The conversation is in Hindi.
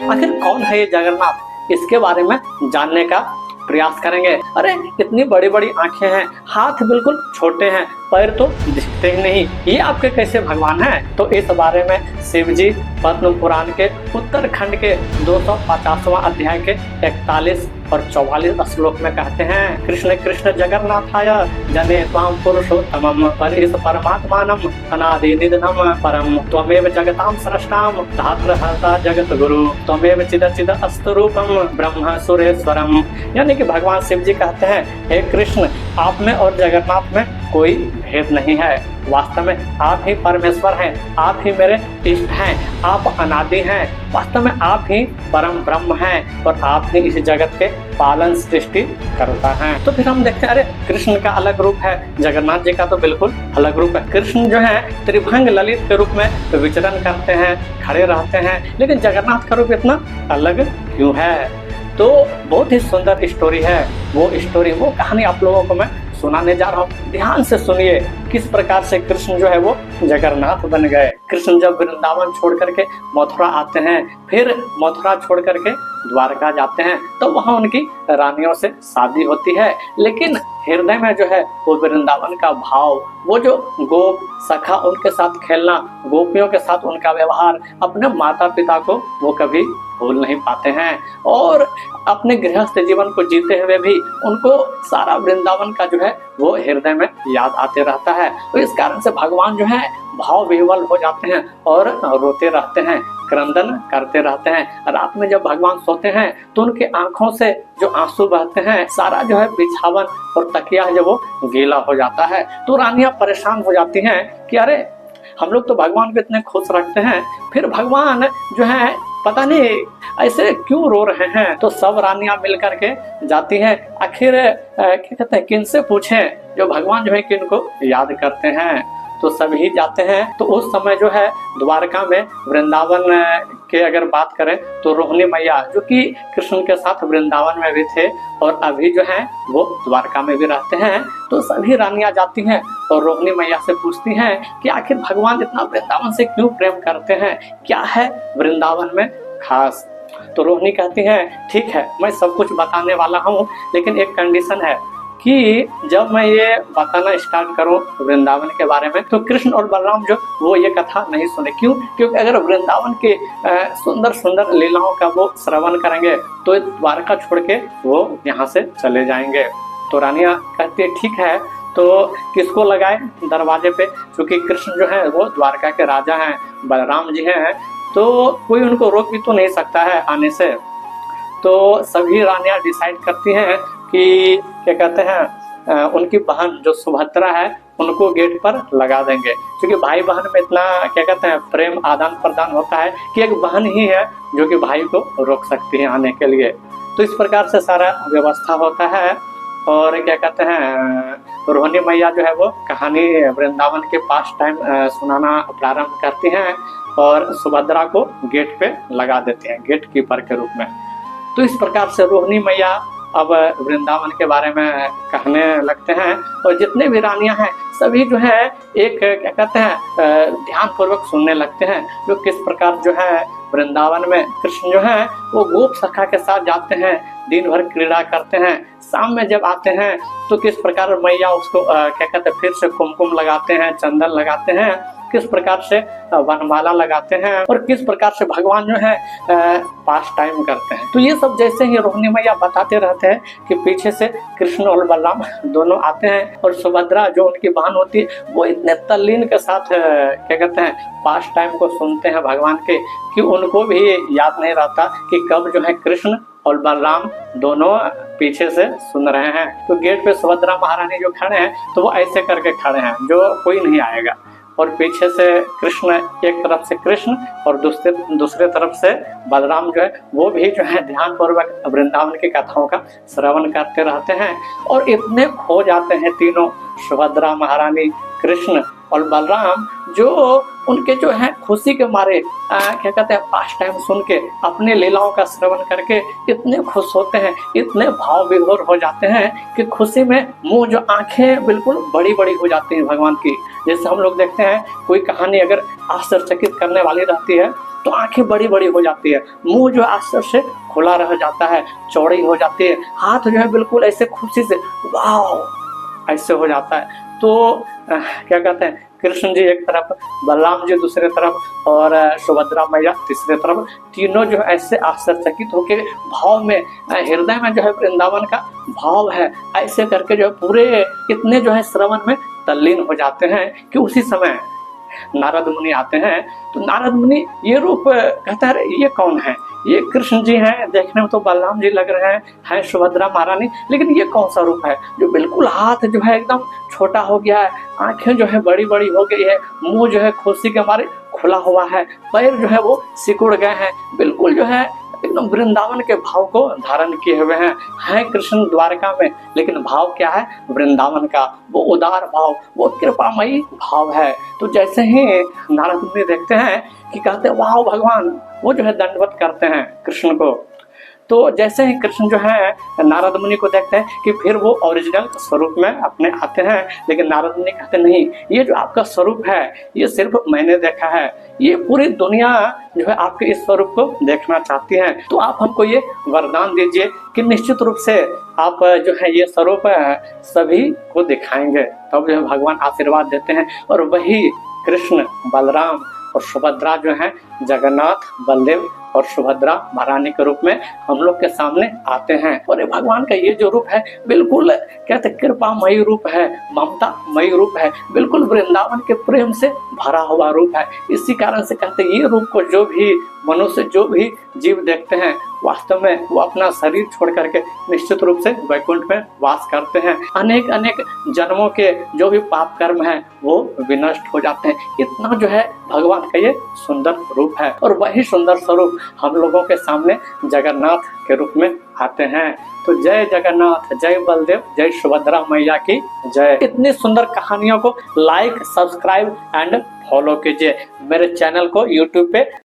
आखिर कौन है ये जगन्नाथ, इसके बारे में जानने का प्रयास करेंगे। अरे इतनी बड़ी बड़ी आंखें हैं, हाथ बिल्कुल छोटे हैं, पैर तो दिखते ही नहीं, ये आपके कैसे भगवान हैं? तो इस बारे में शिव जी पद्म पुराण के उत्तरखंड के 250वां अध्याय के 41 और 44 श्लोक में कहते हैं, कृष्ण कृष्ण जगन्नाथाय जने त्वां पुरुषोत्तमं परिस परमात्मानं अनादि निधनम परम त्वमेव जगतां सृष्टां धात्रहर्ता जगत गुरु त्वमेव चिदचिद अस्तरूपम ब्रह्म सुरेश्वरम। यानी कि भगवान शिव जी कहते हैं, हे कृष्ण, आप में और जगन्नाथ में कोई भेद नहीं है, वास्तव में आप ही परमेश्वर हैं, आप ही मेरे इष्ट हैं, आप अनादि हैं, वास्तव में आप ही परम ब्रह्म हैं और आप ही इस जगत के पालन सृष्टि करता है। तो फिर हम देखते हैं, अरे कृष्ण का अलग रूप है, जगन्नाथ जी का तो बिल्कुल अलग रूप है। कृष्ण जो है त्रिभंग ललित के रूप में विचरण करते हैं, खड़े रहते हैं, लेकिन जगन्नाथ का रूप इतना अलग क्यों है? तो बहुत ही सुंदर स्टोरी है, वो स्टोरी, वो कहानी आप लोगों को मैं सुनाने जा रहा हूँ। ध्यान से सुनिए किस प्रकार से कृष्ण जो है वो जगन्नाथ बन गए। कृष्ण जब वृंदावन छोड़ करके मथुरा आते हैं, फिर मथुरा छोड़ करके द्वारका जाते हैं, तो वहाँ उनकी रानियों से शादी होती है, लेकिन हृदय में जो है वो वृंदावन का भाव, वो जो गोप सखा उनके साथ खेलना, गोपियों के साथ उनका व्यवहार, अपने माता पिता को वो कभी भूल नहीं पाते हैं और अपने गृहस्थ जीवन को जीते हुए भी उनको सारा वृंदावन का जो है वो हृदय में याद आते रहता है। तो इस कारण से भगवान जो है भाव विह्वल हो जाते हैं और रोते रहते हैं, क्रंदन करते रहते हैं। रात में जब भगवान सोते हैं तो उनके आंखों से जो आंसू बहते हैं, सारा जो है बिछावन और तकिया जो वो गीला हो जाता है। तो रानियां परेशान हो जाती हैं कि अरे हम लोग तो भगवान को इतने खुश रखते हैं, फिर भगवान जो है पता नहीं ऐसे क्यों रो रहे हैं। तो सब रानियां मिल करके जाती हैं, आखिर क्या कहते हैं, किनसे पूछें, जो भगवान जो है किनको याद करते हैं। तो सभी जाते हैं। तो उस समय जो है द्वारका में, वृंदावन के अगर बात करें तो रोहिणी मैया जो कि कृष्ण के साथ वृंदावन में भी थे और अभी जो है वो द्वारका में भी रहते हैं। तो सभी रानियां जाती हैं और रोहिणी मैया से पूछती हैं कि आखिर भगवान इतना वृंदावन से क्यों प्रेम करते हैं, क्या है वृंदावन में खास। तो रोहिणी कहती है, ठीक है मैं सब कुछ बताने वाला हूँ, लेकिन एक कंडीशन है कि जब मैं ये बताना स्टार्ट करूं वृंदावन के बारे में तो कृष्ण और बलराम जो वो ये कथा नहीं सुने। क्यों? क्योंकि अगर वृंदावन के सुंदर सुंदर लीलाओं का वो श्रवण करेंगे तो द्वारका छोड़ के वो यहाँ से चले जाएंगे। तो रानियां कहती है ठीक है, तो किसको लगाए दरवाजे पे, क्योंकि कृष्ण जो है वो द्वारका के राजा हैं, बलराम जी हैं, तो कोई उनको रोक भी तो नहीं सकता है आने से। तो सभी रानियां डिसाइड करती हैं कि क्या कहते हैं, उनकी बहन जो सुभद्रा है उनको गेट पर लगा देंगे, क्योंकि भाई बहन में इतना क्या कहते हैं प्रेम आदान प्रदान होता है कि एक बहन ही है जो कि भाई को रोक सकती है आने के लिए। तो इस प्रकार से सारा व्यवस्था होता है और क्या कहते हैं रोहिणी मैया जो है वो कहानी वृंदावन के पास टाइम सुनाना प्रारंभ करती हैं और सुभद्रा को गेट पे लगा देते हैं, गेट कीपर के रूप में। तो इस प्रकार से रोहिणी मैया अब वृंदावन के बारे में कहने लगते हैं और जितने भी रानियां हैं सभी जो है एक क्या कहते हैं ध्यान पूर्वक सुनने लगते हैं, जो किस प्रकार जो है वृंदावन में कृष्ण जो है वो गोप सखा के साथ जाते हैं, दिन भर क्रीड़ा करते हैं, शाम में जब आते हैं तो किस प्रकार मैया उसको क्या कहते हैं फिर से कुमकुम लगाते हैं, चंदन लगाते हैं, किस प्रकार से वनमाला लगाते हैं और किस प्रकार से भगवान जो है पास टाइम करते हैं। तो ये सब जैसे ही रोहिणी मैया बताते रहते हैं कि पीछे से कृष्ण और बलराम दोनों आते हैं और सुभद्रा जो उनकी बहन होती है वो इतने तल्लीन के साथ क्या कहते हैं पास टाइम को सुनते हैं भगवान के कि उनको भी याद नहीं रहता कि कब जो है कृष्ण और बलराम दोनों पीछे से सुन रहे हैं। तो गेट पे सुभद्रा महारानी जो खड़े हैं तो वो ऐसे करके खड़े हैं जो कोई नहीं आएगा, और पीछे से कृष्ण, एक तरफ से कृष्ण और दूसरे तरफ से बलराम जो है वो भी जो है ध्यान पूर्वक वृंदावन की कथाओं का श्रवण करते रहते हैं और इतने खो जाते हैं तीनों, सुभद्रा महारानी, कृष्ण और बलराम, जो उनके जो है खुशी के मारे क्या कहते हैं पास टाइम सुन के अपने लीलाओं का श्रवण करके इतने खुश होते हैं, इतने भाव विभोर हो जाते हैं कि खुशी में मुंह जो आंखें बिल्कुल बड़ी बड़ी हो जाती हैं भगवान की। जैसे हम लोग देखते हैं कोई कहानी अगर आश्चर्यचकित करने वाली रहती है। तो आंखें बड़ी बड़ी हो जाती है, मुंह जो आश्चर्य से खुला रह जाता है, चौड़ी हो जाती है, हाथ जो है बिल्कुल ऐसे खुशी से वाह ऐसे हो जाता है। तो क्या कहते हैं, कृष्ण जी एक तरफ, बलराम जी दूसरे तरफ और सुभद्रा मैया तीसरे तरफ, तीनों जो ऐसे आश्चर्यचकित होकर भाव में, हृदय में जो है वृंदावन का भाव है, ऐसे करके जो है पूरे इतने जो है श्रवण में तल्लीन हो जाते हैं कि उसी समय नारद मुनि आते हैं। तो नारद मुनि ये रूप कहता है ये कौन है, ये कृष्ण जी हैं, देखने में तो बलराम जी लग रहे हैं सुभद्रा महारानी, लेकिन ये कौन सा रूप है जो बिल्कुल हाथ जो है एकदम छोटा हो गया है, आंखें जो है बड़ी बड़ी हो गई है, मुंह जो है खुशी के मारे खुला हुआ है, पैर जो है वो सिकुड़ गए हैं, बिल्कुल जो है एकदम वृंदावन के भाव को धारण किए हुए हैं कृष्ण द्वारका में, लेकिन भाव क्या है वृंदावन का, वो उदार भाव, वो कृपामयी भाव है। तो जैसे ही नारद मुनि देखते हैं कि कहते हैं वाह भगवान, वो जो है दंडवत करते हैं कृष्ण को। तो जैसे ही कृष्ण जो है नारद मुनि को देखते हैं कि फिर वो ओरिजिनल स्वरूप में अपने आते हैं, लेकिन नारद मुनि कहते नहीं, ये जो आपका स्वरूप है ये सिर्फ मैंने देखा है, ये पूरी दुनिया जो है आपके इस स्वरूप को देखना चाहती है। तो आप हमको ये वरदान दीजिए कि निश्चित रूप से आप जो है ये स्वरूप सभी को दिखाएंगे। तब जो भगवान आशीर्वाद देते हैं और वही कृष्ण, बलराम और सुभद्रा जो है जगन्नाथ, बलदेव और सुभद्रा महारानी के रूप में हम लोग के सामने आते हैं। और भगवान का ये जो रूप है बिल्कुल कहते कृपामयी रूप है, ममतामयी रूप है, बिल्कुल वृंदावन के प्रेम से भरा हुआ रूप है। इसी कारण से कहते ये रूप को जो भी मनुष्य, जो भी जीव देखते हैं, वास्तव में वो अपना शरीर छोड़ करके निश्चित रूप से वैकुंठ में वास करते हैं। अनेक अनेक जन्मों के जो भी पाप कर्म है वो विनष्ट हो जाते हैं। इतना जो है भगवान का ये सुंदर रूप है और वही सुंदर स्वरूप हम लोगों के सामने जगन्नाथ के रूप में आते हैं। तो जय जगन्नाथ, जय बलदेव, जय सुभद्रा मैया की जय। इतनी सुंदर कहानियों को लाइक, सब्सक्राइब एंड फॉलो कीजिए। मेरे चैनल को यूट्यूब पे